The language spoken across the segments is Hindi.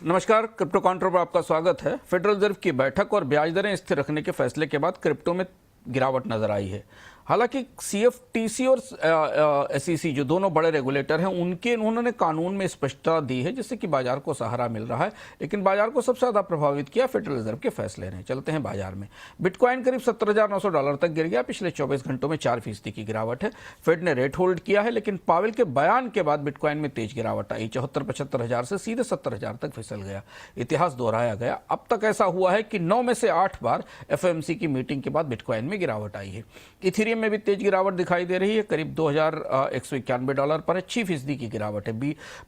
नमस्कार, क्रिप्टो काउंटर पर आपका स्वागत है। फेडरल रिजर्व की बैठक और ब्याज दरें स्थिर रखने के फैसले के बाद क्रिप्टो में गिरावट नजर आई है। हालांकि सीएफटीसी और एसईसी जो दोनों बड़े रेगुलेटर हैं उन्होंने कानून में स्पष्टता दी है, जिससे कि बाजार को सहारा मिल रहा है। लेकिन बाजार को सबसे ज्यादा प्रभावित किया फेडरल रिजर्व के फैसले ने। चलते हैं बाजार में। बिटकॉइन करीब $70,900 तक गिर गया। पिछले 24 घंटों में 4% की गिरावट है। फेड ने रेट होल्ड किया है, लेकिन पावेल के बयान के बाद बिटकॉइन में तेज गिरावट आई। 74-75 हजार से सीधे 70 हजार तक फिसल गया। इतिहास दोहराया गया। अब तक ऐसा हुआ है कि 9 में से 8 बार एफओएमसी की मीटिंग के बाद बिटकॉइन में गिरावट आई है। इथेरियम में भी तेज गिरावट दिखाई दे रही है। करीब $2,191 पर 6% की गिरावट है।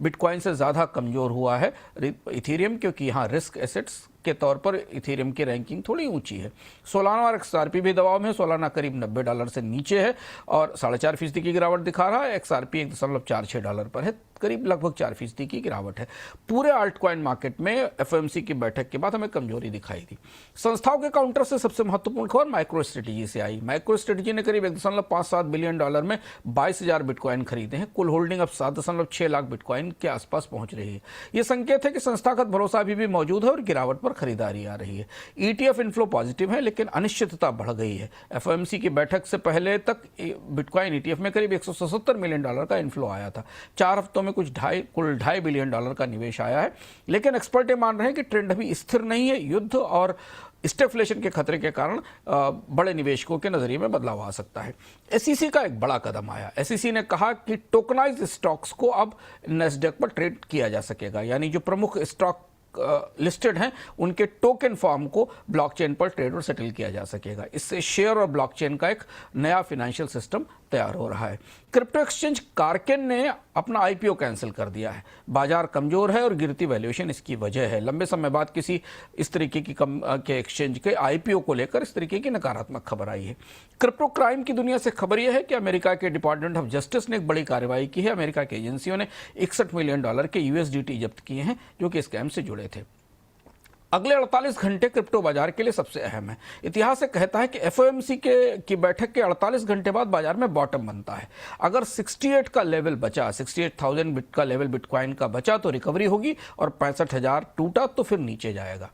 बिटकॉइन से ज्यादा कमजोर हुआ है इथेरियम, क्योंकि यहाँ रिस्क एसेट्स के तौर पर इथेरियम की रैंकिंग थोड़ी ऊंची है। सोलाना और एक्सआरपी भी दबाव में है। सोलाना करीब $90 से नीचे है और 4.5% की गिरावट दिखा रहा है। एक्सआरपी $1.46 पर है। करीब लगभग 4% की गिरावट है। पूरे आल्टकॉइन मार्केट में एफओएमसी की बैठक के बाद हमें कमजोरी दिखाई दी। संस्थाओं के काउंटर से सबसे महत्वपूर्ण खबर माइक्रो स्ट्रेटेजी से आई। माइक्रो स्ट्रेटेजी ने करीब $1.57 बिलियन में 22,000 बिटकॉइन खरीदे हैं। कुल होल्डिंग अब 7.6 लाख बिटकॉइन के आसपास पहुंच रही है। यह संकेत है कि संस्थागत भरोसा अभी भी मौजूद है और गिरावट पर खरीदारी आ रही है। ईटीएफ इनफ्लो पॉजिटिव है, लेकिन अनिश्चितता बढ़ गई है। एफओएमसी की बैठक से पहले तक बिटकॉइन ईटीएफ में करीब $177 मिलियन का इनफ्लो आया था। 4 हफ्तों में कुल $2.5 बिलियन का निवेश आया है। लेकिन एक्सपर्ट मान रहे हैं कि ट्रेंड अभी स्थिर नहीं है। युद्ध और स्टेफ्लेशन के खतरे के कारण बड़े निवेशकों के नजरिए में बदलाव आ सकता है। एसईसी का एक बड़ा कदम आया। एसईसी ने कहा कि टोकनाइज्ड स्टॉक्स को अब नैस्डैक पर ट्रेड किया जा सकेगा, यानी जो प्रमुख स्टॉक लिस्टेड हैं उनके टोकन फॉर्म को ब्लॉकचेन पर ट्रेड और सेटल किया जा सकेगा। इससे शेयर और ब्लॉकचेन का एक नया फाइनेंशियल सिस्टम तैयार हो रहा है। क्रिप्टो एक्सचेंज कार्केन ने अपना आईपीओ कैंसिल कर दिया है। बाजार कमजोर है और गिरती वैल्यूएशन इसकी वजह है। लंबे समय बाद किसी इस तरीके की के एक्सचेंज के आईपीओ को लेकर इस तरीके की नकारात्मक खबर आई है। क्रिप्टो क्राइम की दुनिया से खबर यह है कि अमेरिका के डिपार्टमेंट ऑफ जस्टिस ने एक बड़ी कार्रवाई की है। अमेरिका की एजेंसियों ने $61 मिलियन के यूएसडीटी जब्त किए हैं, जो कि स्कैम से जुड़े थे। अगले 48 घंटे क्रिप्टो बाजार के लिए सबसे अहम है। इतिहास कहता है कि एफओएमसी की बैठक के 48 घंटे बाद बाजार में बॉटम बनता है। अगर 68 का लेवल बचा, 68,000 का लेवल बिटकॉइन का बचा तो रिकवरी होगी, और 65,000 टूटा तो फिर नीचे जाएगा।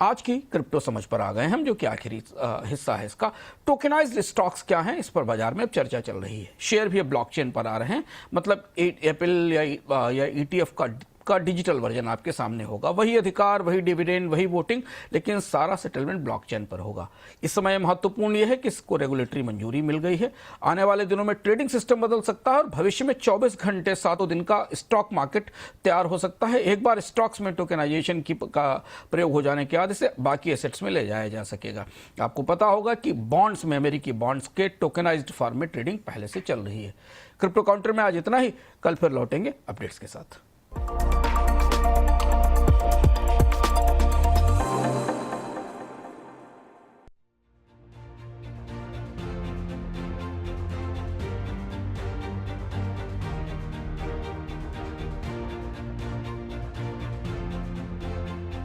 आज की क्रिप्टो समझ पर आ गए हम, जो कि आखिरी हिस्सा है इसका। टोकेनाइज्ड स्टॉक्स क्या हैं, इस पर बाजार में अब चर्चा चल रही है। शेयर भी अब ब्लॉकचेन पर आ रहे हैं, मतलब एप्पल या ईटीएफ का डिजिटल वर्जन आपके सामने होगा। वही अधिकार, वही डिविडेंड, वही वोटिंग, लेकिन सारा सेटलमेंट ब्लॉकचेन पर होगा। इस समय महत्वपूर्ण यह है कि इसको रेगुलेटरी मंजूरी मिल गई है। आने वाले दिनों में ट्रेडिंग सिस्टम बदल सकता है और भविष्य में 24 घंटे 7 दिन का स्टॉक मार्केट तैयार हो सकता है। एक बार स्टॉक्स में टोकेनाइजेशन का प्रयोग हो जाने के बाद इसे बाकी एसेट्स में ले जाया जा सकेगा। आपको पता होगा कि बॉन्ड्स में, अमेरिकी बॉन्ड्स के टोकेनाइज्ड फॉर्म में ट्रेडिंग पहले से चल रही है। क्रिप्टो काउंटर में आज इतना ही। कल फिर लौटेंगे अपडेट्स के साथ।